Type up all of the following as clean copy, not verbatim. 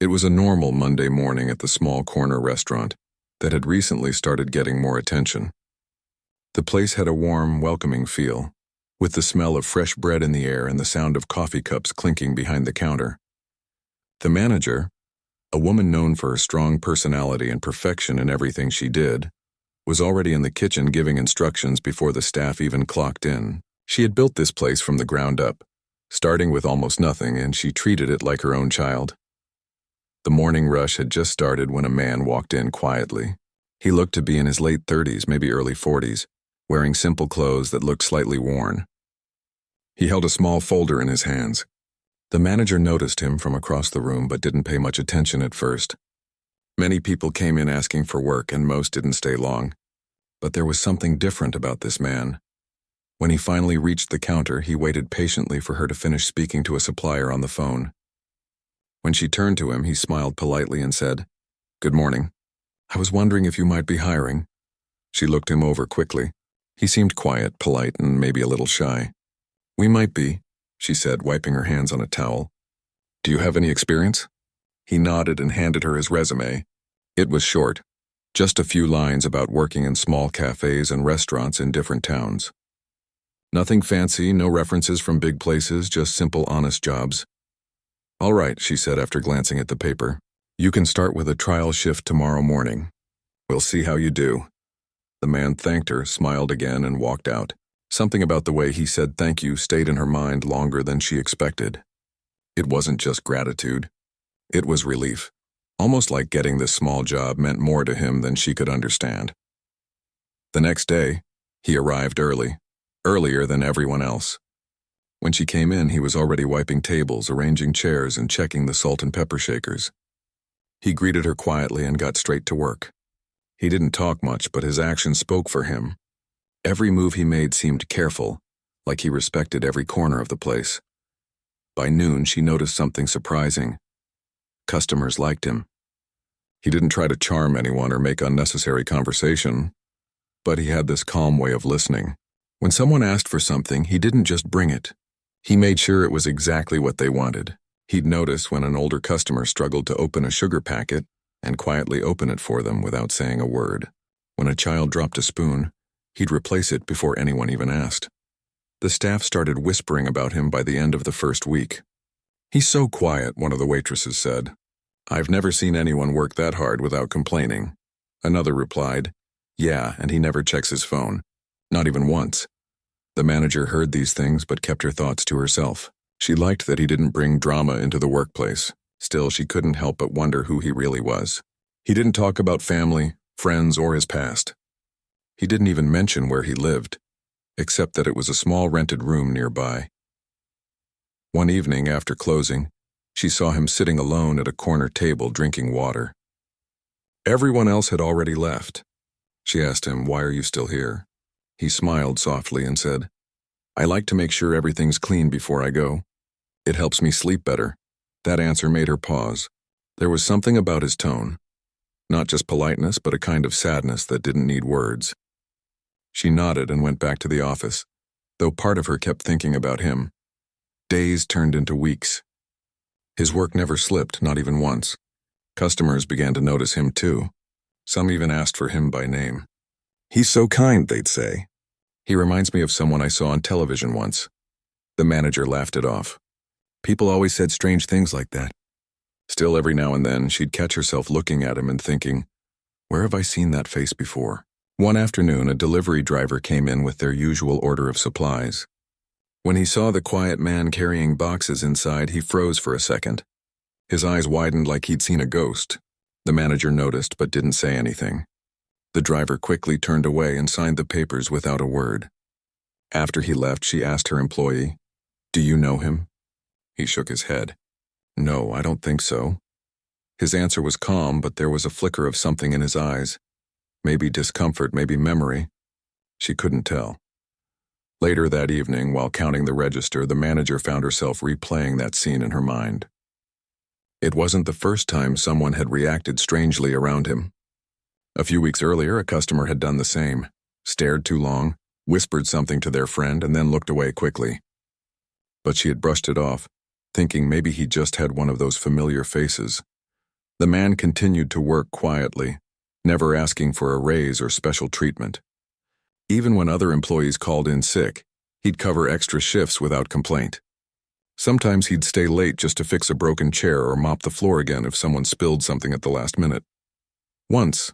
It was a normal Monday morning at the small corner restaurant that had recently started getting more attention. The place had a warm, welcoming feel, with the smell of fresh bread in the air and the sound of coffee cups clinking behind the counter. The manager, a woman known for her strong personality and perfection in everything she did, was already in the kitchen giving instructions before the staff even clocked in. She had built this place from the ground up, starting with almost nothing, and she treated it like her own child. The morning rush had just started when a man walked in quietly. He looked to be in his late 30s, maybe early 40s, wearing simple clothes that looked slightly worn. He held a small folder in his hands. The manager noticed him from across the room but didn't pay much attention at first. Many people came in asking for work and most didn't stay long. But there was something different about this man. When he finally reached the counter, he waited patiently for her to finish speaking to a supplier on the phone. When she turned to him, he smiled politely and said, "Good morning. I was wondering if you might be hiring." She looked him over quickly. He seemed quiet, polite, and maybe a little shy. "We might be," she said, wiping her hands on a towel. "Do you have any experience?" He nodded and handed her his resume. It was short, just a few lines about working in small cafes and restaurants in different towns. Nothing fancy, no references from big places, just simple, honest jobs. "All right," she said after glancing at the paper. "You can start with a trial shift tomorrow morning. We'll see how you do." The man thanked her, smiled again, and walked out. Something about the way he said thank you stayed in her mind longer than she expected. It wasn't just gratitude. It was relief. Almost like getting this small job meant more to him than she could understand. The next day, he arrived early, earlier than everyone else. When she came in, he was already wiping tables, arranging chairs, and checking the salt and pepper shakers. He greeted her quietly and got straight to work. He didn't talk much, but his actions spoke for him. Every move he made seemed careful, like he respected every corner of the place. By noon, she noticed something surprising. Customers liked him. He didn't try to charm anyone or make unnecessary conversation, but he had this calm way of listening. When someone asked for something, he didn't just bring it. He made sure it was exactly what they wanted. He'd notice when an older customer struggled to open a sugar packet and quietly open it for them without saying a word. When a child dropped a spoon, he'd replace it before anyone even asked. The staff started whispering about him by the end of the first week. "He's so quiet," one of the waitresses said. "I've never seen anyone work that hard without complaining." Another replied, "Yeah, and he never checks his phone. Not even once." The manager heard these things but kept her thoughts to herself. She liked that he didn't bring drama into the workplace. Still, she couldn't help but wonder who he really was. He didn't talk about family, friends, or his past. He didn't even mention where he lived, except that it was a small rented room nearby. One evening after closing, she saw him sitting alone at a corner table drinking water. Everyone else had already left. She asked him, "Why are you still here?" He smiled softly and said, "I like to make sure everything's clean before I go. It helps me sleep better." That answer made her pause. There was something about his tone. Not just politeness, but a kind of sadness that didn't need words. She nodded and went back to the office, though part of her kept thinking about him. Days turned into weeks. His work never slipped, not even once. Customers began to notice him too. Some even asked for him by name. "He's so kind," they'd say. "He reminds me of someone I saw on television once." The manager laughed it off. People always said strange things like that. Still, every now and then, she'd catch herself looking at him and thinking, "Where have I seen that face before?" One afternoon, a delivery driver came in with their usual order of supplies. When he saw the quiet man carrying boxes inside, he froze for a second. His eyes widened like he'd seen a ghost. The manager noticed but didn't say anything. The driver quickly turned away and signed the papers without a word. After he left, she asked her employee, "Do you know him?" He shook his head. "No, I don't think so." His answer was calm, but there was a flicker of something in his eyes. Maybe discomfort, maybe memory. She couldn't tell. Later that evening, while counting the register, the manager found herself replaying that scene in her mind. It wasn't the first time someone had reacted strangely around him. A few weeks earlier, a customer had done the same, stared too long, whispered something to their friend, and then looked away quickly. But she had brushed it off, thinking maybe he just had one of those familiar faces, The man continued to work quietly, never asking for a raise or special treatment. Even when other employees called in sick, he'd cover extra shifts without complaint. Sometimes he'd stay late just to fix a broken chair or mop the floor again if someone spilled something at the last minute. Once,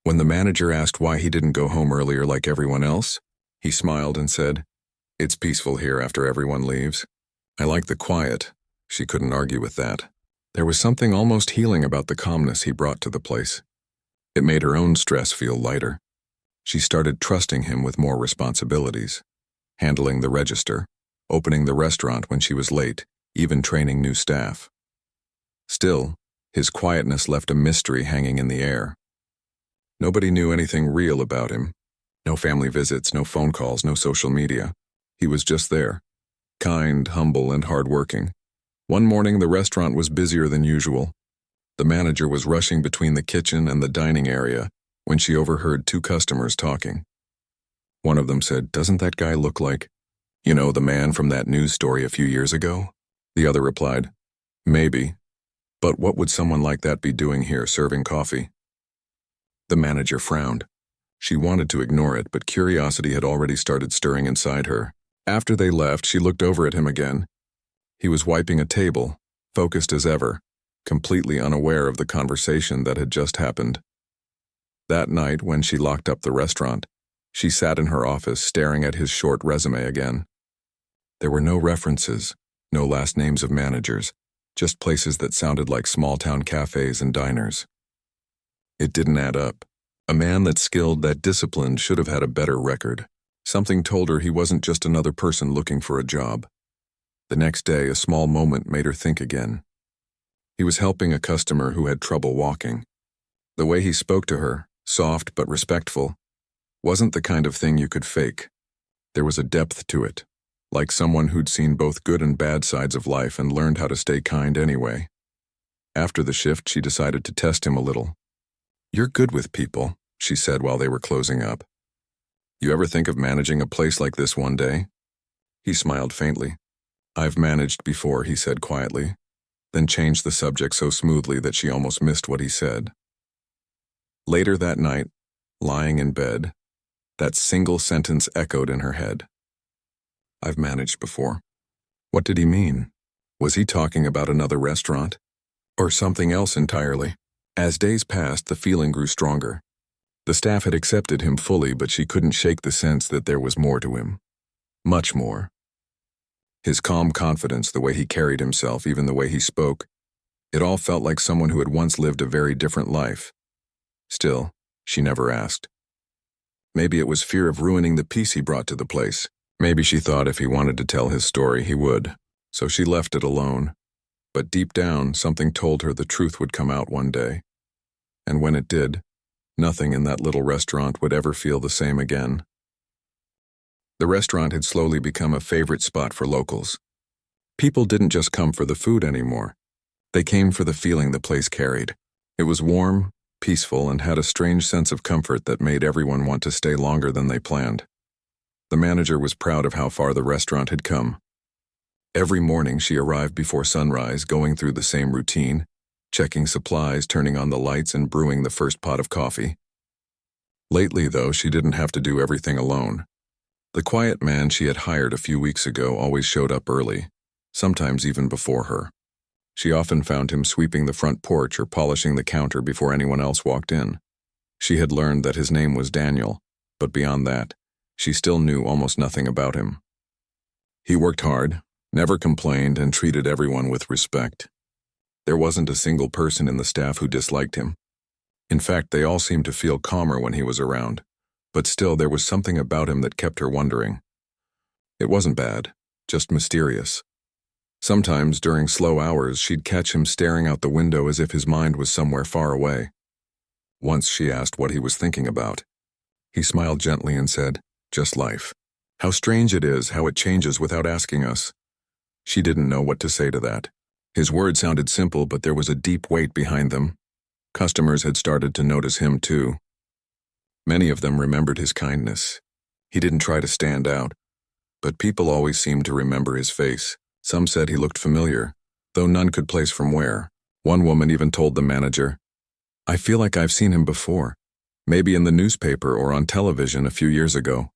when the manager asked why he didn't go home earlier like everyone else, he smiled and said, "It's peaceful here after everyone leaves. I like the quiet." She couldn't argue with that. There was something almost healing about the calmness he brought to the place. It made her own stress feel lighter. She started trusting him with more responsibilities, handling the register, opening the restaurant when she was late, even training new staff. Still, his quietness left a mystery hanging in the air. Nobody knew anything real about him. No family visits, no phone calls, no social media. He was just there, kind, humble, and hardworking. One morning, the restaurant was busier than usual. The manager was rushing between the kitchen and the dining area when she overheard two customers talking. One of them said, "Doesn't that guy look like, the man from that news story a few years ago?" The other replied, "Maybe. But what would someone like that be doing here serving coffee?" The manager frowned. She wanted to ignore it, but curiosity had already started stirring inside her. After they left, she looked over at him again. He was wiping a table, focused as ever, completely unaware of the conversation that had just happened. That night, when she locked up the restaurant, she sat in her office staring at his short resume again. There were no references, no last names of managers, just places that sounded like small-town cafes and diners. It didn't add up. A man that skilled, that disciplined, should have had a better record. Something told her he wasn't just another person looking for a job. The next day, a small moment made her think again. He was helping a customer who had trouble walking. The way he spoke to her, soft but respectful, wasn't the kind of thing you could fake. There was a depth to it, like someone who'd seen both good and bad sides of life and learned how to stay kind anyway. After the shift, she decided to test him a little. "You're good with people," she said while they were closing up. "You ever think of managing a place like this one day?" He smiled faintly. "I've managed before," he said quietly, then changed the subject so smoothly that she almost missed what he said. Later that night, lying in bed, that single sentence echoed in her head. "I've managed before." What did he mean? Was he talking about another restaurant? Or something else entirely? As days passed, the feeling grew stronger. The staff had accepted him fully, but she couldn't shake the sense that there was more to him. Much more. His calm confidence, the way he carried himself, even the way he spoke, it all felt like someone who had once lived a very different life. Still, she never asked. Maybe it was fear of ruining the peace he brought to the place. Maybe she thought if he wanted to tell his story, he would. So she left it alone. But deep down, something told her the truth would come out one day. And when it did, nothing in that little restaurant would ever feel the same again. The restaurant had slowly become a favorite spot for locals. People didn't just come for the food anymore. They came for the feeling the place carried. It was warm, peaceful, and had a strange sense of comfort that made everyone want to stay longer than they planned. The manager was proud of how far the restaurant had come. Every morning she arrived before sunrise, going through the same routine, checking supplies, turning on the lights, and brewing the first pot of coffee. Lately, though, she didn't have to do everything alone. The quiet man she had hired a few weeks ago always showed up early, sometimes even before her. She often found him sweeping the front porch or polishing the counter before anyone else walked in. She had learned that his name was Daniel, but beyond that, she still knew almost nothing about him. He worked hard, never complained, and treated everyone with respect. There wasn't a single person in the staff who disliked him. In fact, they all seemed to feel calmer when he was around, but still there was something about him that kept her wondering. It wasn't bad, just mysterious. Sometimes, during slow hours, she'd catch him staring out the window as if his mind was somewhere far away. Once she asked what he was thinking about. He smiled gently and said, "Just life. How strange it is, how it changes without asking us." She didn't know what to say to that. His words sounded simple, but there was a deep weight behind them. Customers had started to notice him too. Many of them remembered his kindness. He didn't try to stand out, but people always seemed to remember his face. Some said he looked familiar, though none could place from where. One woman even told the manager, "I feel like I've seen him before, maybe in the newspaper or on television a few years ago."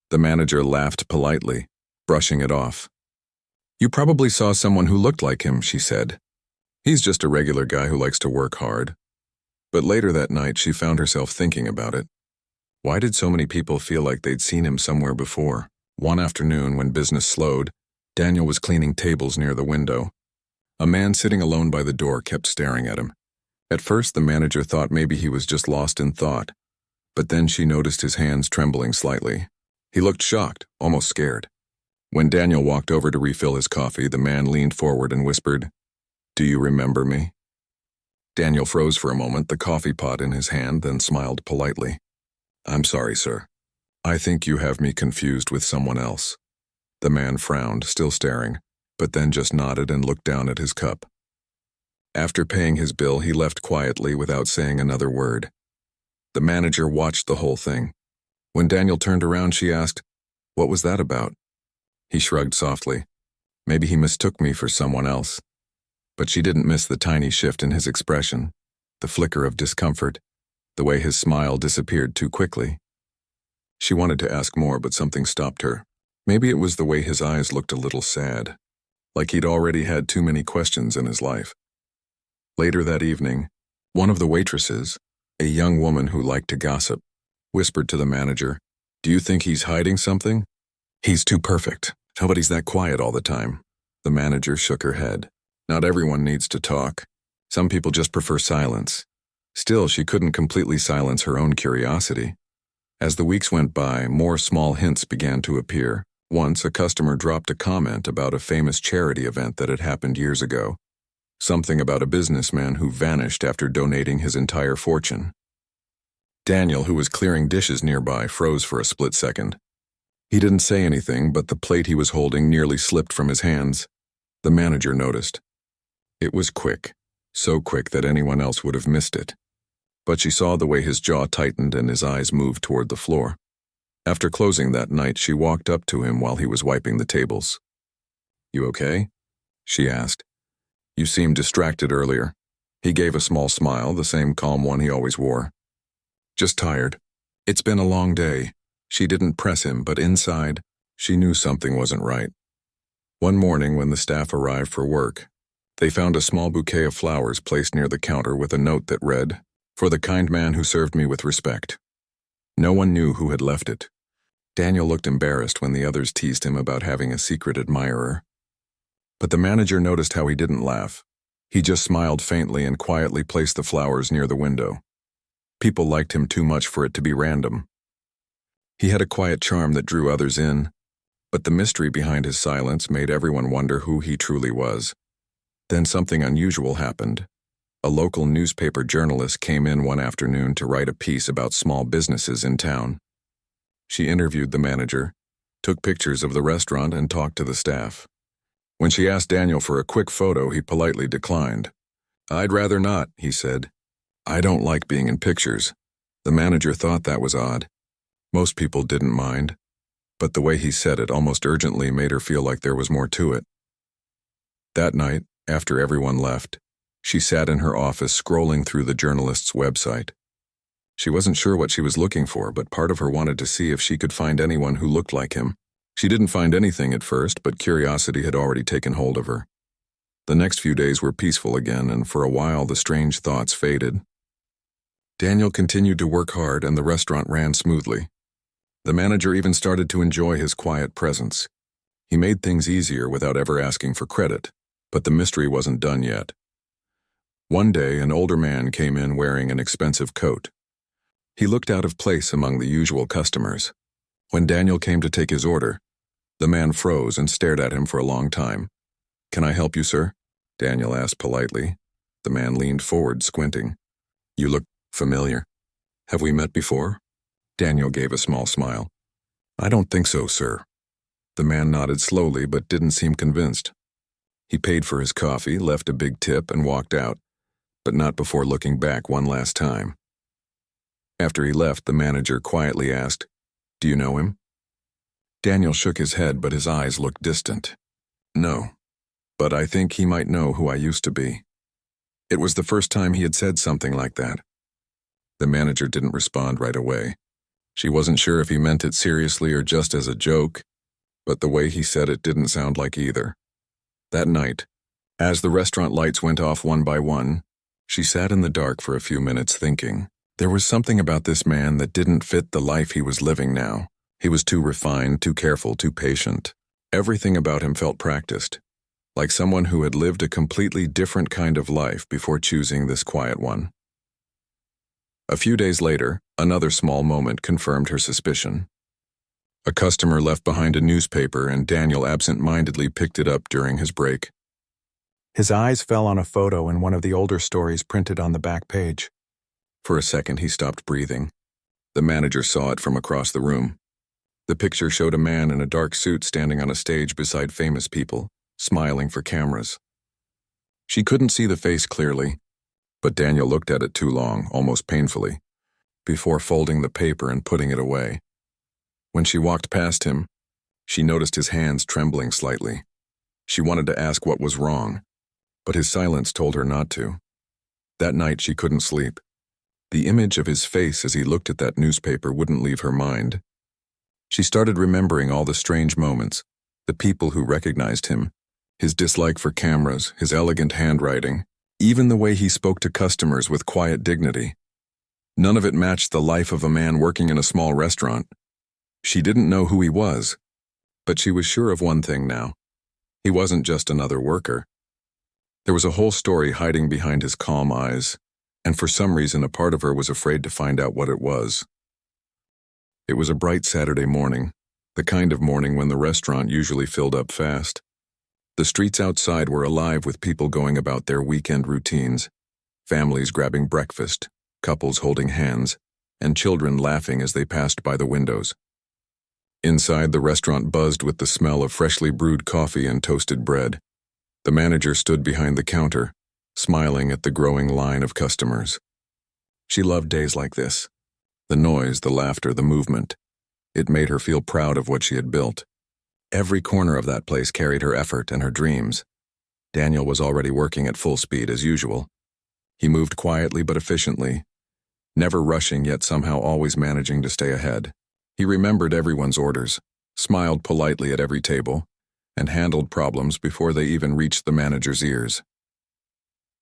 The manager laughed politely, brushing it off. "You probably saw someone who looked like him," she said. "He's just a regular guy who likes to work hard." But later that night, she found herself thinking about it. Why did so many people feel like they'd seen him somewhere before? One afternoon, when business slowed, Daniel was cleaning tables near the window. A man sitting alone by the door kept staring at him. At first, the manager thought maybe he was just lost in thought, but then she noticed his hands trembling slightly. He looked shocked, almost scared. When Daniel walked over to refill his coffee, the man leaned forward and whispered, "Do you remember me?" Daniel froze for a moment, the coffee pot in his hand, then smiled politely. "I'm sorry, sir. I think you have me confused with someone else." The man frowned, still staring, but then just nodded and looked down at his cup. After paying his bill, he left quietly without saying another word. The manager watched the whole thing. When Daniel turned around, she asked, "What was that about?" He shrugged softly. "Maybe he mistook me for someone else." But she didn't miss the tiny shift in his expression, the flicker of discomfort, the way his smile disappeared too quickly. She wanted to ask more, but something stopped her. Maybe it was the way his eyes looked a little sad, like he'd already had too many questions in his life. Later that evening, one of the waitresses, a young woman who liked to gossip, whispered to the manager, "Do you think he's hiding something?" "He's too perfect. Nobody's that quiet all the time." The manager shook her head. "Not everyone needs to talk. Some people just prefer silence." Still, she couldn't completely silence her own curiosity. As the weeks went by, more small hints began to appear. Once, a customer dropped a comment about a famous charity event that had happened years ago. Something about a businessman who vanished after donating his entire fortune. Daniel, who was clearing dishes nearby, froze for a split second. He didn't say anything, but the plate he was holding nearly slipped from his hands. The manager noticed. It was quick, so quick that anyone else would have missed it. But she saw the way his jaw tightened and his eyes moved toward the floor. After closing that night, she walked up to him while he was wiping the tables. "You okay?" she asked. "You seemed distracted earlier." He gave a small smile, the same calm one he always wore. "Just tired. It's been a long day." She didn't press him, but inside, she knew something wasn't right. One morning when the staff arrived for work, they found a small bouquet of flowers placed near the counter with a note that read, "For the kind man who served me with respect." No one knew who had left it. Daniel looked embarrassed when the others teased him about having a secret admirer. But the manager noticed how he didn't laugh. He just smiled faintly and quietly placed the flowers near the window. People liked him too much for it to be random. He had a quiet charm that drew others in, but the mystery behind his silence made everyone wonder who he truly was. Then something unusual happened. A local newspaper journalist came in one afternoon to write a piece about small businesses in town. She interviewed the manager, took pictures of the restaurant, and talked to the staff. When she asked Daniel for a quick photo, he politely declined. "I'd rather not," he said. "I don't like being in pictures." The manager thought that was odd. Most people didn't mind, but the way he said it almost urgently made her feel like there was more to it. That night, after everyone left, she sat in her office scrolling through the journalist's website. She wasn't sure what she was looking for, but part of her wanted to see if she could find anyone who looked like him. She didn't find anything at first, but curiosity had already taken hold of her. The next few days were peaceful again, and for a while the strange thoughts faded. Daniel continued to work hard, and the restaurant ran smoothly. The manager even started to enjoy his quiet presence. He made things easier without ever asking for credit, but the mystery wasn't done yet. One day, an older man came in wearing an expensive coat. He looked out of place among the usual customers. When Daniel came to take his order, the man froze and stared at him for a long time. "Can I help you, sir?" Daniel asked politely. The man leaned forward, squinting. "You look familiar. Have we met before?" Daniel gave a small smile. "I don't think so, sir." The man nodded slowly but didn't seem convinced. He paid for his coffee, left a big tip, and walked out, but not before looking back one last time. After he left, the manager quietly asked, "Do you know him?" Daniel shook his head, but his eyes looked distant. "No, but I think he might know who I used to be." It was the first time he had said something like that. The manager didn't respond right away. She wasn't sure if he meant it seriously or just as a joke, but the way he said it didn't sound like either. That night, as the restaurant lights went off one by one, she sat in the dark for a few minutes thinking. There was something about this man that didn't fit the life he was living now. He was too refined, too careful, too patient. Everything about him felt practiced, like someone who had lived a completely different kind of life before choosing this quiet one. A few days later, another small moment confirmed her suspicion. A customer left behind a newspaper and Daniel absent-mindedly picked it up during his break. His eyes fell on a photo in one of the older stories printed on the back page. For a second, he stopped breathing. The manager saw it from across the room. The picture showed a man in a dark suit standing on a stage beside famous people, smiling for cameras. She couldn't see the face clearly, but Daniel looked at it too long, almost painfully, before folding the paper and putting it away. When she walked past him, she noticed his hands trembling slightly. She wanted to ask what was wrong, but his silence told her not to. That night she couldn't sleep. The image of his face as he looked at that newspaper wouldn't leave her mind. She started remembering all the strange moments, the people who recognized him, his dislike for cameras, his elegant handwriting, even the way he spoke to customers with quiet dignity. None of it matched the life of a man working in a small restaurant. She didn't know who he was, but she was sure of one thing now. He wasn't just another worker. There was a whole story hiding behind his calm eyes, and for some reason a part of her was afraid to find out what it was. It was a bright Saturday morning, the kind of morning when the restaurant usually filled up fast. The streets outside were alive with people going about their weekend routines, families grabbing breakfast, couples holding hands, and children laughing as they passed by the windows. Inside, the restaurant buzzed with the smell of freshly brewed coffee and toasted bread. The manager stood behind the counter, smiling at the growing line of customers. She loved days like this. The noise, the laughter, the movement. It made her feel proud of what she had built. Every corner of that place carried her effort and her dreams. Daniel was already working at full speed as usual. He moved quietly but efficiently, never rushing yet somehow always managing to stay ahead. He remembered everyone's orders, smiled politely at every table, and handled problems before they even reached the manager's ears.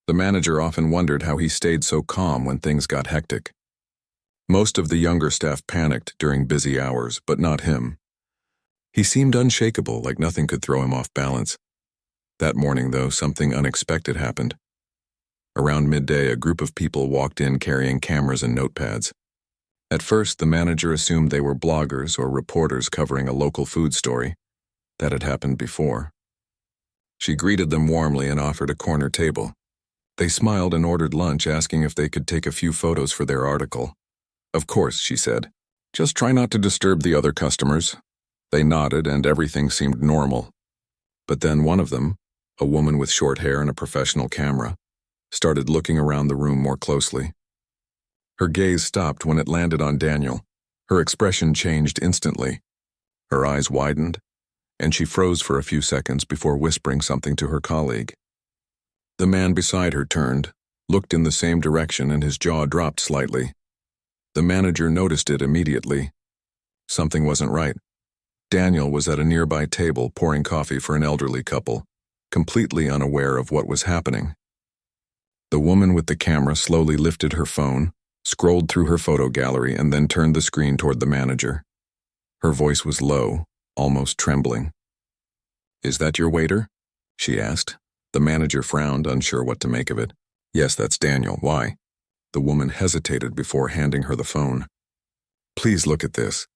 The manager often wondered how he stayed so calm when things got hectic. Most of the younger staff panicked during busy hours, but not him. He seemed unshakable, like nothing could throw him off balance. That morning, though, something unexpected happened. Around midday, a group of people walked in carrying cameras and notepads. At first, the manager assumed they were bloggers or reporters covering a local food story. That had happened before. She greeted them warmly and offered a corner table. They smiled and ordered lunch, asking if they could take a few photos for their article. "Of course," she said. "Just try not to disturb the other customers." They nodded and everything seemed normal. But then one of them, a woman with short hair and a professional camera, started looking around the room more closely. Her gaze stopped when it landed on Daniel. Her expression changed instantly. Her eyes widened, and she froze for a few seconds before whispering something to her colleague. The man beside her turned, looked in the same direction, and his jaw dropped slightly. The manager noticed it immediately. Something wasn't right. Daniel was at a nearby table pouring coffee for an elderly couple, completely unaware of what was happening. The woman with the camera slowly lifted her phone, scrolled through her photo gallery, and then turned the screen toward the manager. Her voice was low, almost trembling. "Is that your waiter?" she asked. The manager frowned, unsure what to make of it. "Yes, that's Daniel. Why?" The woman hesitated before handing her the phone. "Please look at this."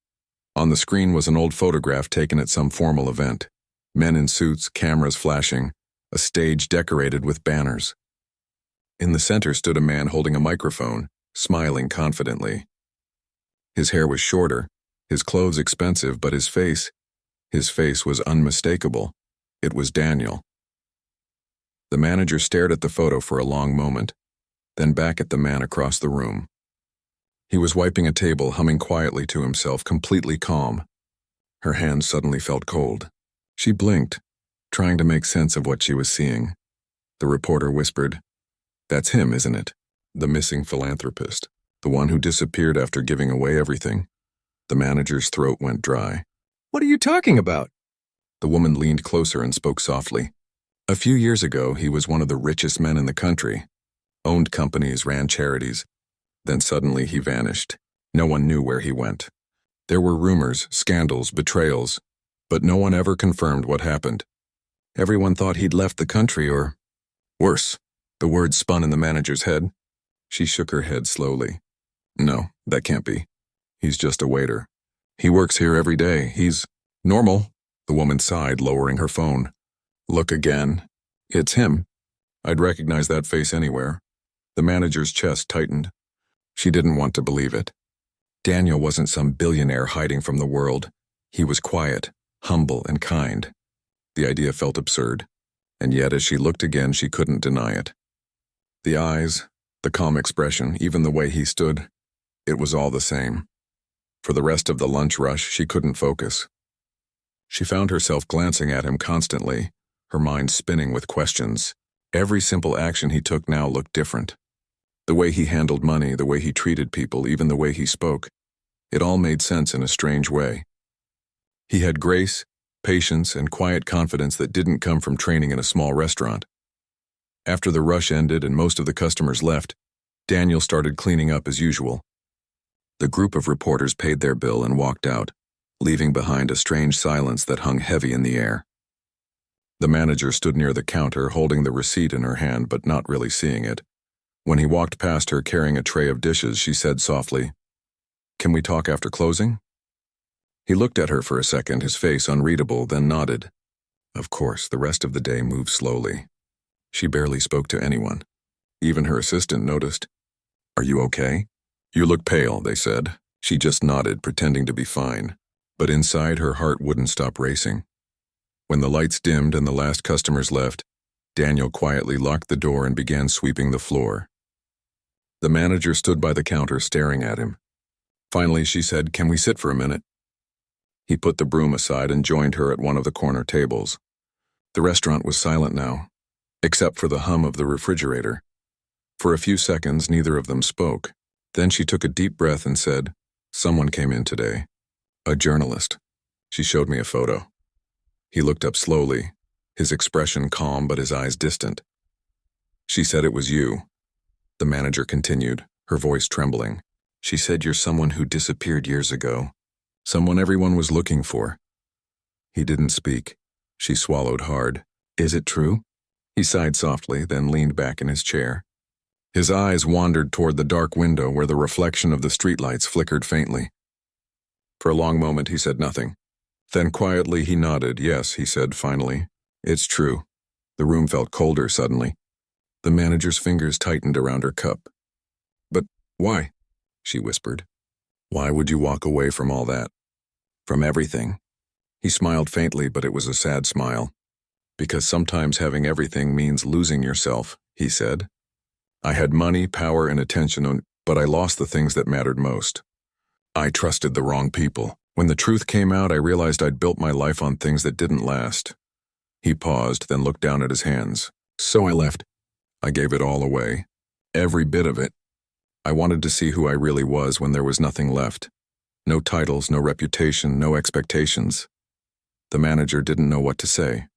On the screen was an old photograph taken at some formal event. Men in suits, cameras flashing, a stage decorated with banners. In the center stood a man holding a microphone, smiling confidently. His hair was shorter, his clothes expensive, but his face was unmistakable. It was Daniel. The manager stared at the photo for a long moment, then back at the man across the room. He was wiping a table, humming quietly to himself, completely calm. Her hands suddenly felt cold. She blinked, trying to make sense of what she was seeing. The reporter whispered, That's him, isn't it? The missing philanthropist. The one who disappeared after giving away everything. The manager's throat went dry. What are you talking about? The woman leaned closer and spoke softly. A few years ago, he was one of the richest men in the country. Owned companies, ran charities. Then suddenly he vanished. No one knew where he went. There were rumors, scandals, betrayals, but no one ever confirmed what happened. Everyone thought he'd left the country or, worse. The words spun in the manager's head. She shook her head slowly. No, that can't be. He's just a waiter. He works here every day. He's normal. The woman sighed, lowering her phone. Look again. It's him. I'd recognize that face anywhere. The manager's chest tightened. She didn't want to believe it. Daniel wasn't some billionaire hiding from the world. He was quiet, humble, and kind. The idea felt absurd, and yet as she looked again, she couldn't deny it. The eyes, the calm expression, even the way he stood, it was all the same. For the rest of the lunch rush, she couldn't focus. She found herself glancing at him constantly, her mind spinning with questions. Every simple action he took now looked different. The way he handled money, the way he treated people, even the way he spoke, it all made sense in a strange way. He had grace, patience, and quiet confidence that didn't come from training in a small restaurant. After the rush ended and most of the customers left, Daniel started cleaning up as usual. The group of reporters paid their bill and walked out, leaving behind a strange silence that hung heavy in the air. The manager stood near the counter, holding the receipt in her hand but not really seeing it. When he walked past her carrying a tray of dishes, she said softly, "Can we talk after closing?" He looked at her for a second, his face unreadable, then nodded. Of course, the rest of the day moved slowly. She barely spoke to anyone. Even her assistant noticed. "Are you okay?" "You look pale," they said. She just nodded, pretending to be fine. But inside, her heart wouldn't stop racing. When the lights dimmed and the last customers left, Daniel quietly locked the door and began sweeping the floor. The manager stood by the counter staring at him. Finally, she said, "Can we sit for a minute?" He put the broom aside and joined her at one of the corner tables. The restaurant was silent now, except for the hum of the refrigerator. For a few seconds, neither of them spoke. Then she took a deep breath and said, "Someone came in today. A journalist." She showed me a photo. He looked up slowly, his expression calm but his eyes distant. "She said it was you." The manager continued, her voice trembling. "She said you're someone who disappeared years ago. Someone everyone was looking for." He didn't speak. She swallowed hard. "Is it true?" He sighed softly, then leaned back in his chair. His eyes wandered toward the dark window where the reflection of the streetlights flickered faintly. For a long moment he said nothing. Then quietly he nodded. "Yes," he said finally. "It's true." The room felt colder suddenly. The manager's fingers tightened around her cup. "But why?" she whispered. "Why would you walk away from all that? From everything?" He smiled faintly, but it was a sad smile. "Because sometimes having everything means losing yourself," he said. "I had money, power, and attention, but I lost the things that mattered most. I trusted the wrong people. When the truth came out, I realized I'd built my life on things that didn't last." He paused, then looked down at his hands. "So I left. I gave it all away. Every bit of it. I wanted to see who I really was when there was nothing left. No titles, no reputation, no expectations." The manager didn't know what to say.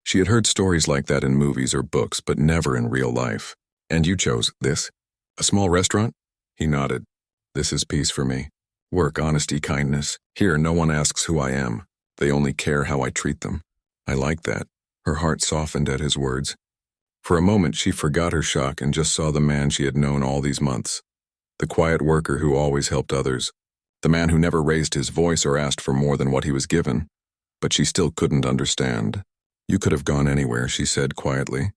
She had heard stories like that in movies or books, but never in real life. "And you chose this? A small restaurant?" He nodded. "This is peace for me. Work, honesty, kindness. Here, no one asks who I am. They only care how I treat them." I like that. Her heart softened at his words. For a moment, she forgot her shock and just saw the man she had known all these months. The quiet worker who always helped others. The man who never raised his voice or asked for more than what he was given. But she still couldn't understand. "You could have gone anywhere," she said quietly.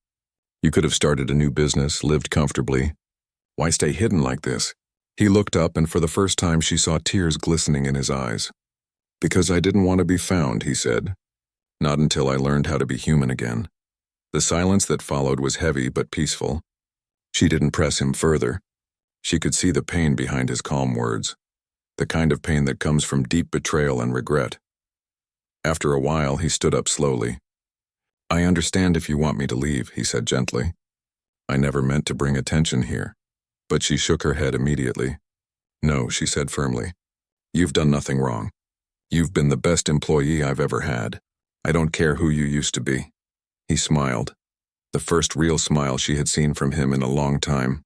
"You could have started a new business, lived comfortably. Why stay hidden like this?" He looked up, and for the first time she saw tears glistening in his eyes. "Because I didn't want to be found," he said. "Not until I learned how to be human again." The silence that followed was heavy but peaceful. She didn't press him further. She could see the pain behind his calm words, the kind of pain that comes from deep betrayal and regret. After a while, he stood up slowly. "I understand if you want me to leave," he said gently. I never meant to bring attention here. But she shook her head immediately. No, she said firmly. You've done nothing wrong. You've been the best employee I've ever had. I don't care who you used to be. He smiled, the first real smile she had seen from him in a long time.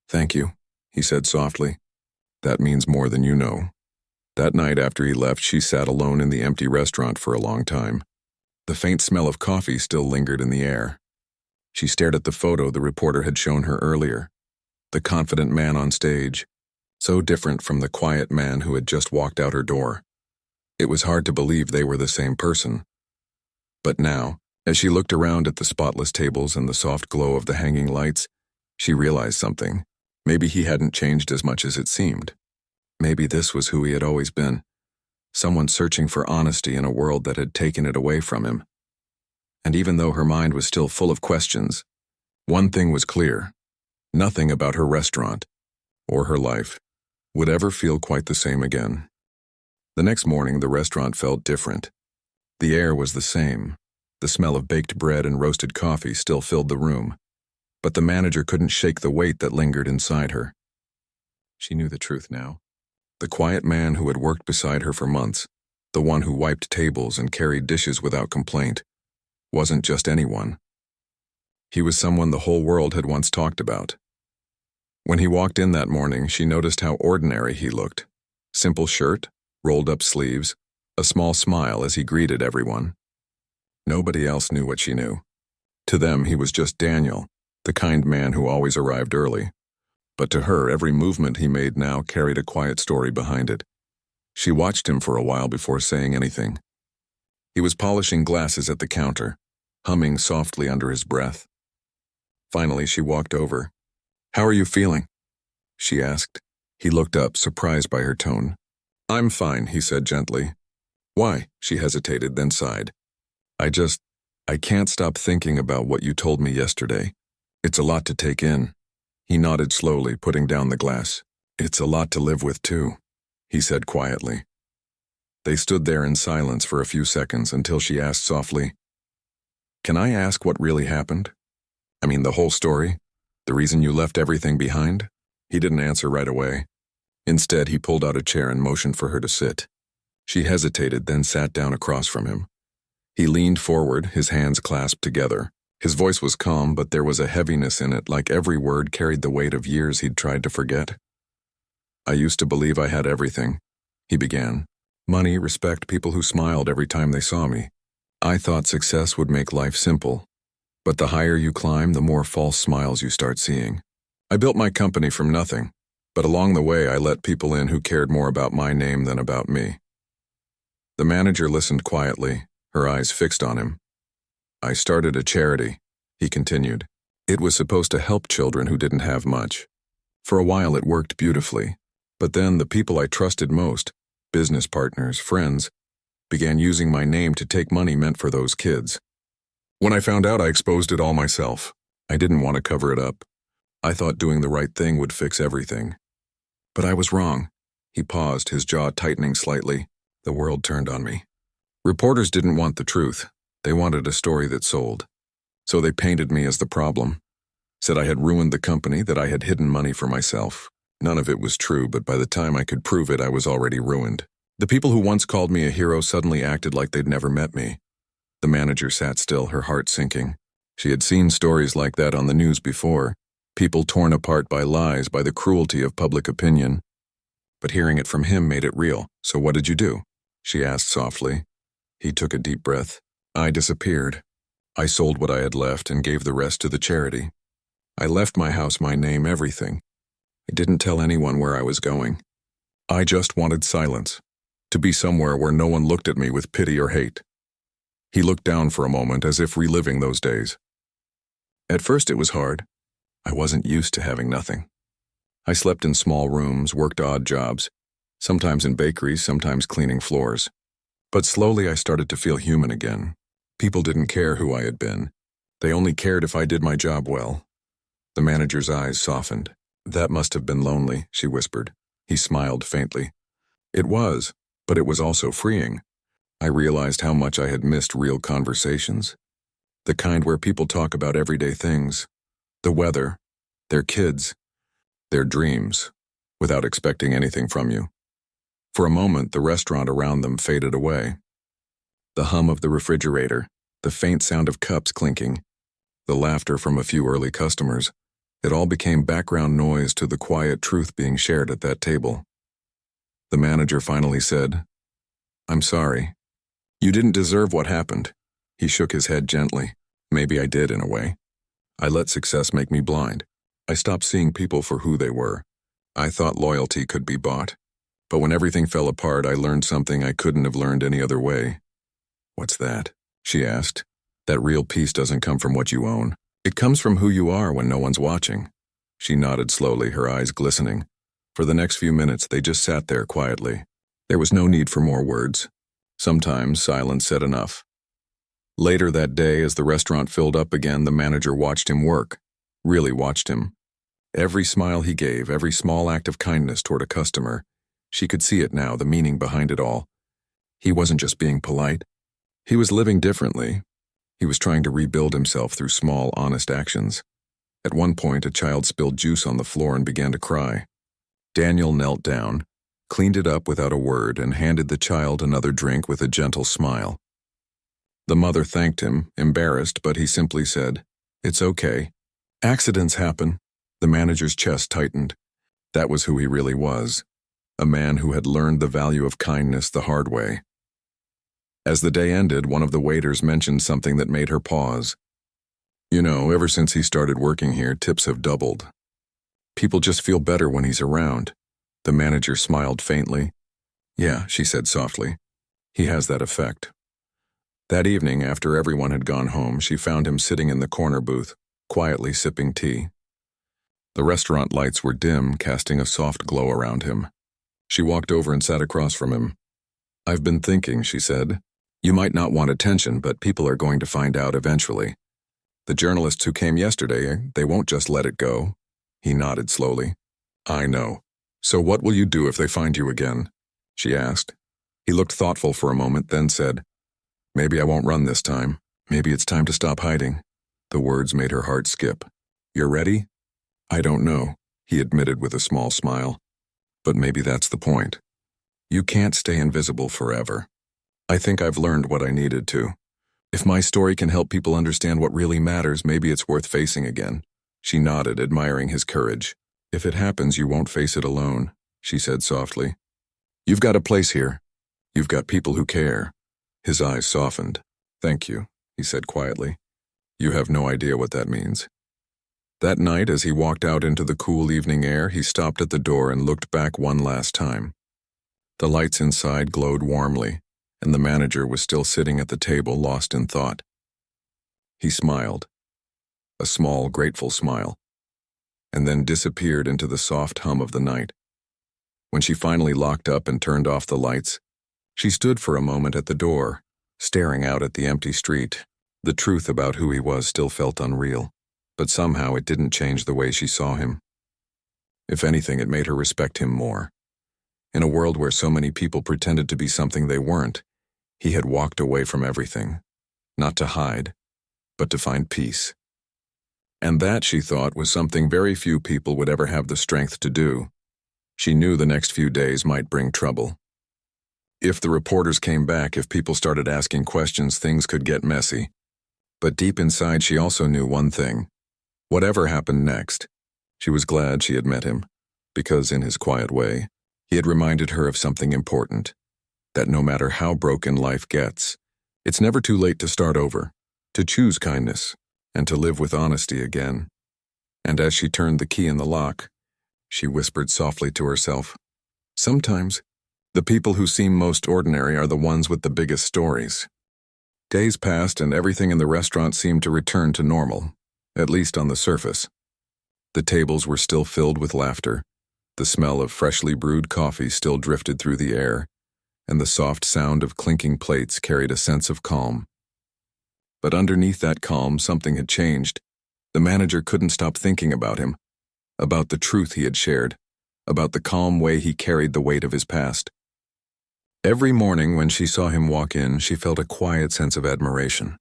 Thank you, he said softly. That means more than you know. That night after he left, she sat alone in the empty restaurant for a long time. The faint smell of coffee still lingered in the air. She stared at the photo the reporter had shown her earlier. The confident man on stage, so different from the quiet man who had just walked out her door. It was hard to believe they were the same person. But now, as she looked around at the spotless tables and the soft glow of the hanging lights, she realized something. Maybe he hadn't changed as much as it seemed. Maybe this was who he had always been, someone searching for honesty in a world that had taken it away from him. And even though her mind was still full of questions, one thing was clear. Nothing about her restaurant, or her life, would ever feel quite the same again. The next morning, the restaurant felt different. The air was the same. The smell of baked bread and roasted coffee still filled the room. But the manager couldn't shake the weight that lingered inside her. She knew the truth now. The quiet man who had worked beside her for months, the one who wiped tables and carried dishes without complaint, wasn't just anyone. He was someone the whole world had once talked about. When he walked in that morning, she noticed how ordinary he looked. Simple shirt, rolled-up sleeves, a small smile as he greeted everyone. Nobody else knew what she knew. To them, he was just Daniel, the kind man who always arrived early. But to her, every movement he made now carried a quiet story behind it. She watched him for a while before saying anything. He was polishing glasses at the counter, humming softly under his breath. Finally, she walked over. "How are you feeling?" she asked. He looked up, surprised by her tone. "I'm fine," he said gently. "Why?" She hesitated, then sighed. I can't stop thinking about what you told me yesterday. It's a lot to take in." He nodded slowly, putting down the glass. "It's a lot to live with, too," he said quietly. They stood there in silence for a few seconds until she asked softly, "Can I ask what really happened? I mean, the whole story? The reason you left everything behind?" He didn't answer right away. Instead, he pulled out a chair and motioned for her to sit. She hesitated, then sat down across from him. He leaned forward, his hands clasped together. His voice was calm, but there was a heaviness in it, like every word carried the weight of years he'd tried to forget. "I used to believe I had everything," he began. "Money, respect, people who smiled every time they saw me. I thought success would make life simple. But the higher you climb, the more false smiles you start seeing. I built my company from nothing, but along the way I let people in who cared more about my name than about me." The manager listened quietly, her eyes fixed on him. "I started a charity," he continued. "It was supposed to help children who didn't have much. For a while it worked beautifully, but then the people I trusted most, business partners, friends, began using my name to take money meant for those kids. When I found out, I exposed it all myself. I didn't want to cover it up. I thought doing the right thing would fix everything. But I was wrong." He paused, his jaw tightening slightly. The world turned on me. Reporters didn't want the truth. They wanted a story that sold. So they painted me as the problem. Said I had ruined the company, that I had hidden money for myself. None of it was true, but by the time I could prove it, I was already ruined. The people who once called me a hero suddenly acted like they'd never met me. The manager sat still, her heart sinking. She had seen stories like that on the news before. People torn apart by lies, by the cruelty of public opinion. But hearing it from him made it real. "So what did you do?" she asked softly. He took a deep breath. "I disappeared. I sold what I had left and gave the rest to the charity. I left my house, my name, everything. I didn't tell anyone where I was going. I just wanted silence, to be somewhere where no one looked at me with pity or hate." He looked down for a moment, as if reliving those days. "At first it was hard. I wasn't used to having nothing. I slept in small rooms, worked odd jobs, sometimes in bakeries, sometimes cleaning floors. But slowly I started to feel human again. People didn't care who I had been. They only cared if I did my job well." The manager's eyes softened. "That must have been lonely," she whispered. He smiled faintly. "It was, but it was also freeing. I realized how much I had missed real conversations. The kind where people talk about everyday things. The weather, their kids, their dreams, without expecting anything from you. For a moment, the restaurant around them faded away. The hum of the refrigerator, the faint sound of cups clinking, the laughter from a few early customers, it all became background noise to the quiet truth being shared at that table. The manager finally said, "I'm sorry. You didn't deserve what happened." He shook his head gently. "Maybe I did in a way. I let success make me blind. I stopped seeing people for who they were. I thought loyalty could be bought. But when everything fell apart, I learned something I couldn't have learned any other way." "What's that?" she asked. "That real peace doesn't come from what you own. It comes from who you are when no one's watching." She nodded slowly, her eyes glistening. For the next few minutes, they just sat there quietly. There was no need for more words. Sometimes silence said enough. Later that day, as the restaurant filled up again, the manager watched him work. Really watched him. Every smile he gave, every small act of kindness toward a customer. She could see it now, the meaning behind it all. He wasn't just being polite. He was living differently. He was trying to rebuild himself through small, honest actions. At one point, a child spilled juice on the floor and began to cry. Daniel knelt down, cleaned it up without a word, and handed the child another drink with a gentle smile. The mother thanked him, embarrassed, but he simply said, "It's okay. Accidents happen." The manager's chest tightened. That was who he really was. A man who had learned the value of kindness the hard way. As the day ended, one of the waiters mentioned something that made her pause. "You know, ever since he started working here, tips have doubled. People just feel better when he's around." The manager smiled faintly. "Yeah," she said softly. "He has that effect." That evening, after everyone had gone home, she found him sitting in the corner booth, quietly sipping tea. The restaurant lights were dim, casting a soft glow around him. She walked over and sat across from him. "I've been thinking," she said. "You might not want attention, but people are going to find out eventually. The journalists who came yesterday, they won't just let it go." He nodded slowly. "I know. So what will you do if they find you again?" she asked. He looked thoughtful for a moment, then said, "Maybe I won't run this time. Maybe it's time to stop hiding." The words made her heart skip. "You're ready?" "I don't know," he admitted with a small smile. "But maybe that's the point. You can't stay invisible forever. I think I've learned what I needed to. If my story can help people understand what really matters, maybe it's worth facing again." She nodded, admiring his courage. "If it happens, you won't face it alone," she said softly. "You've got a place here. You've got people who care." His eyes softened. "Thank you," he said quietly. "You have no idea what that means." That night, as he walked out into the cool evening air, he stopped at the door and looked back one last time. The lights inside glowed warmly, and the manager was still sitting at the table, lost in thought. He smiled, a small, grateful smile, and then disappeared into the soft hum of the night. When she finally locked up and turned off the lights, she stood for a moment at the door, staring out at the empty street. The truth about who he was still felt unreal, but somehow it didn't change the way she saw him. If anything, it made her respect him more. In a world where so many people pretended to be something they weren't, he had walked away from everything, not to hide, but to find peace. And that, she thought, was something very few people would ever have the strength to do. She knew the next few days might bring trouble. If the reporters came back, if people started asking questions, things could get messy. But deep inside, she also knew one thing. Whatever happened next, she was glad she had met him, because in his quiet way, he had reminded her of something important, that no matter how broken life gets, it's never too late to start over, to choose kindness, and to live with honesty again. And as she turned the key in the lock, she whispered softly to herself, "Sometimes, the people who seem most ordinary are the ones with the biggest stories." Days passed and everything in the restaurant seemed to return to normal, at least on the surface. The tables were still filled with laughter, the smell of freshly brewed coffee still drifted through the air, and the soft sound of clinking plates carried a sense of calm. But underneath that calm, something had changed. The manager couldn't stop thinking about him, about the truth he had shared, about the calm way he carried the weight of his past. Every morning when she saw him walk in, she felt a quiet sense of admiration.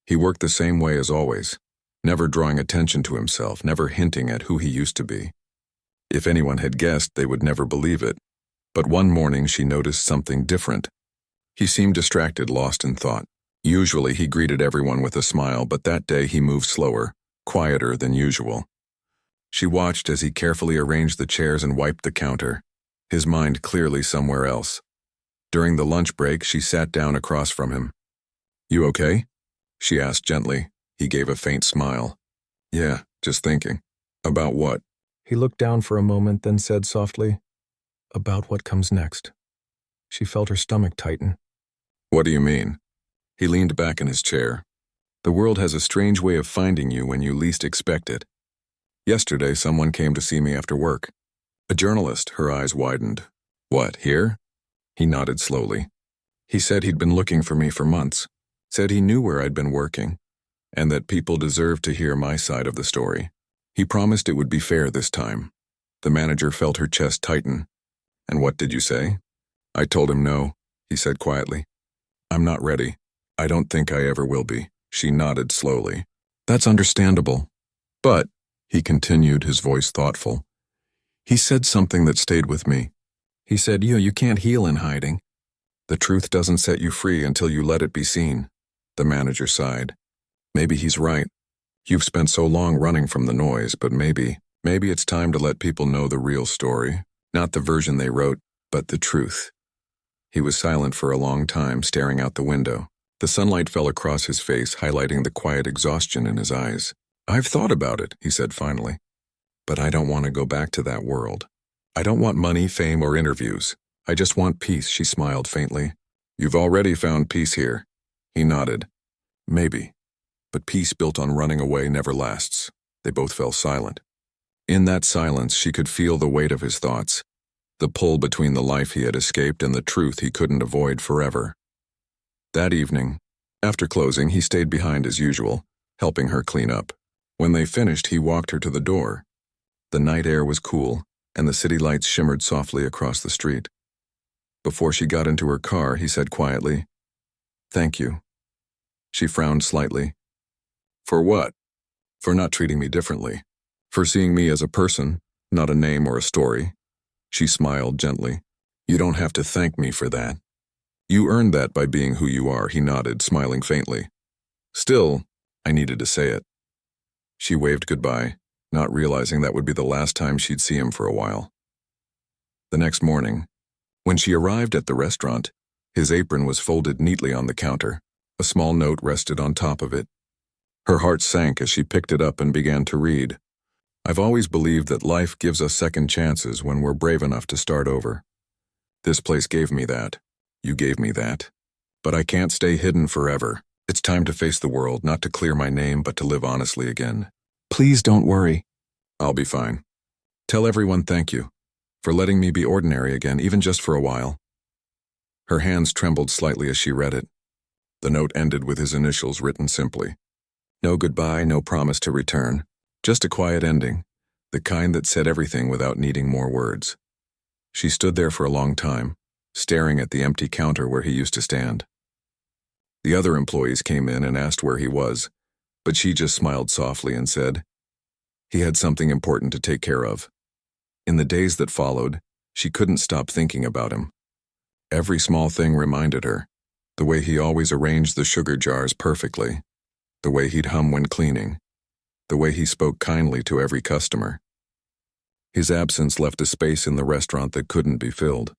He worked the same way as always, never drawing attention to himself, never hinting at who he used to be. If anyone had guessed, they would never believe it. But one morning she noticed something different. He seemed distracted, lost in thought. Usually he greeted everyone with a smile, but that day he moved slower, quieter than usual. She watched as he carefully arranged the chairs and wiped the counter, his mind clearly somewhere else. During the lunch break, she sat down across from him. "You okay?" she asked gently. He gave a faint smile. "Yeah, just thinking." "About what?" He looked down for a moment, then said softly, "About what comes next." She felt her stomach tighten. "What do you mean?" He leaned back in his chair. "The world has a strange way of finding you when you least expect it. Yesterday, someone came to see me after work. A journalist." Her eyes widened. "What, here?" He nodded slowly. "He said he'd been looking for me for months. Said he knew where I'd been working, and that people deserved to hear my side of the story. He promised it would be fair this time." The manager felt her chest tighten. "And what did you say?" "I told him no," he said quietly. "I'm not ready. I don't think I ever will be." She nodded slowly. "That's understandable. But," he continued, his voice thoughtful, "he said something that stayed with me. He said, you can't heal in hiding. The truth doesn't set you free until you let it be seen." The manager sighed. "Maybe he's right. You've spent so long running from the noise, but maybe it's time to let people know the real story. Not the version they wrote, but the truth." He was silent for a long time, staring out the window. The sunlight fell across his face, highlighting the quiet exhaustion in his eyes. "I've thought about it," he said finally. "But I don't want to go back to that world. I don't want money, fame, or interviews. I just want peace." She smiled faintly. "You've already found peace here." He nodded. "Maybe. But peace built on running away never lasts." They both fell silent. In that silence, she could feel the weight of his thoughts, the pull between the life he had escaped and the truth he couldn't avoid forever. That evening, after closing, he stayed behind as usual, helping her clean up. When they finished, he walked her to the door. The night air was cool, and the city lights shimmered softly across the street. Before she got into her car, he said quietly, "Thank you." She frowned slightly. "For what?" "For not treating me differently. For seeing me as a person, not a name or a story." She smiled gently. "You don't have to thank me for that. You earned that by being who you are." He nodded, smiling faintly. "Still, I needed to say it." She waved goodbye, not realizing that would be the last time she'd see him for a while. The next morning, when she arrived at the restaurant, his apron was folded neatly on the counter. A small note rested on top of it. Her heart sank as she picked it up and began to read. "I've always believed that life gives us second chances when we're brave enough to start over. This place gave me that. You gave me that. But I can't stay hidden forever. It's time to face the world, not to clear my name, but to live honestly again. Please don't worry. I'll be fine. Tell everyone thank you for letting me be ordinary again, even just for a while." Her hands trembled slightly as she read it. The note ended with his initials written simply. No goodbye, no promise to return. Just a quiet ending, the kind that said everything without needing more words. She stood there for a long time, staring at the empty counter where he used to stand. The other employees came in and asked where he was, but she just smiled softly and said, he had something important to take care of. In the days that followed, she couldn't stop thinking about him. Every small thing reminded her, the way he always arranged the sugar jars perfectly, the way he'd hum when cleaning, the way he spoke kindly to every customer. His absence left a space in the restaurant that couldn't be filled.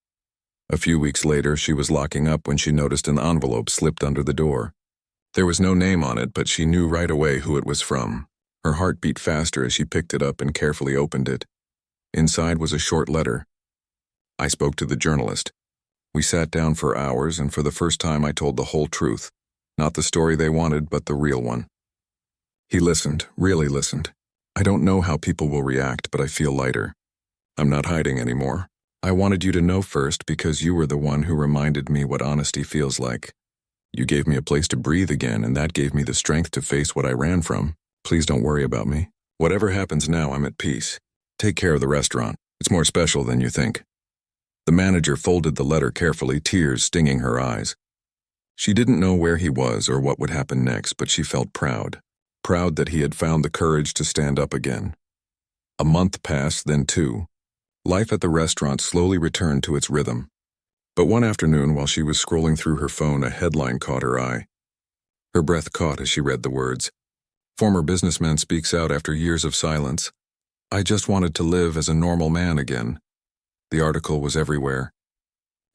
A few weeks later, she was locking up when she noticed an envelope slipped under the door. There was no name on it, but she knew right away who it was from. Her heart beat faster as she picked it up and carefully opened it. Inside was a short letter. "I spoke to the journalist. We sat down for hours, and for the first time I told the whole truth. Not the story they wanted, but the real one. He listened, really listened. I don't know how people will react, but I feel lighter. I'm not hiding anymore. I wanted you to know first because you were the one who reminded me what honesty feels like. You gave me a place to breathe again, and that gave me the strength to face what I ran from. Please don't worry about me. Whatever happens now, I'm at peace. Take care of the restaurant. It's more special than you think." The manager folded the letter carefully, tears stinging her eyes. She didn't know where he was or what would happen next, but she felt proud. proud that he had found the courage to stand up again. A month passed, then two. Life at the restaurant slowly returned to its rhythm. But one afternoon, while she was scrolling through her phone, a headline caught her eye. Her breath caught as she read the words, "Former businessman speaks out after years of silence. I just wanted to live as a normal man again." The article was everywhere.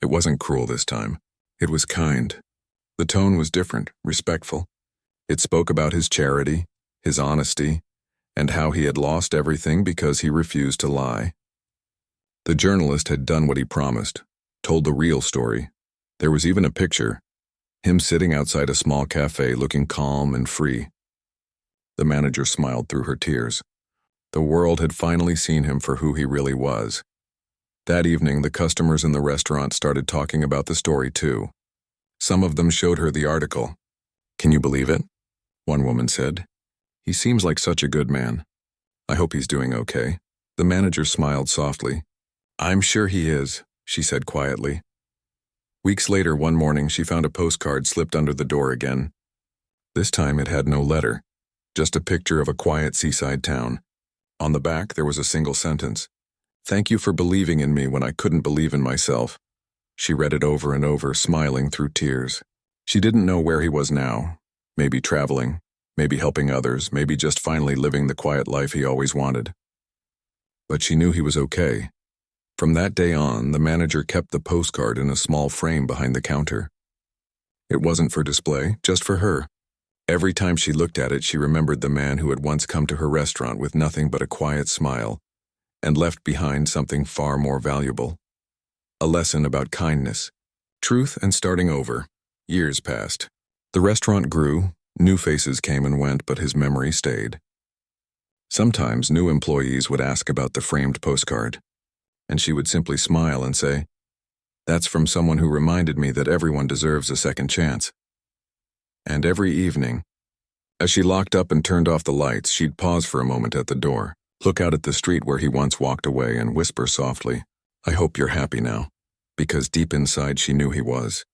It wasn't cruel this time. It was kind. The tone was different, respectful. It spoke about his charity, his honesty, and how he had lost everything because he refused to lie. The journalist had done what he promised, told the real story. There was even a picture, him sitting outside a small cafe looking calm and free. The manager smiled through her tears. The world had finally seen him for who he really was. That evening, the customers in the restaurant started talking about the story too. Some of them showed her the article. "Can you believe it?" one woman said. "He seems like such a good man. I hope he's doing okay." The manager smiled softly. "I'm sure he is," she said quietly. Weeks later, one morning, she found a postcard slipped under the door again. This time it had no letter, just a picture of a quiet seaside town. On the back, there was a single sentence. "Thank you for believing in me when I couldn't believe in myself." She read it over and over, smiling through tears. She didn't know where he was now. Maybe traveling, maybe helping others, maybe just finally living the quiet life he always wanted. But she knew he was okay. From that day on, the manager kept the postcard in a small frame behind the counter. It wasn't for display, just for her. Every time she looked at it, she remembered the man who had once come to her restaurant with nothing but a quiet smile and left behind something far more valuable. A lesson about kindness, truth, and starting over. Years passed. The restaurant grew, new faces came and went, but his memory stayed. Sometimes new employees would ask about the framed postcard, and she would simply smile and say, "That's from someone who reminded me that everyone deserves a second chance." And every evening, as she locked up and turned off the lights, she'd pause for a moment at the door, look out at the street where he once walked away, and whisper softly, "I hope you're happy now," because deep inside she knew he was.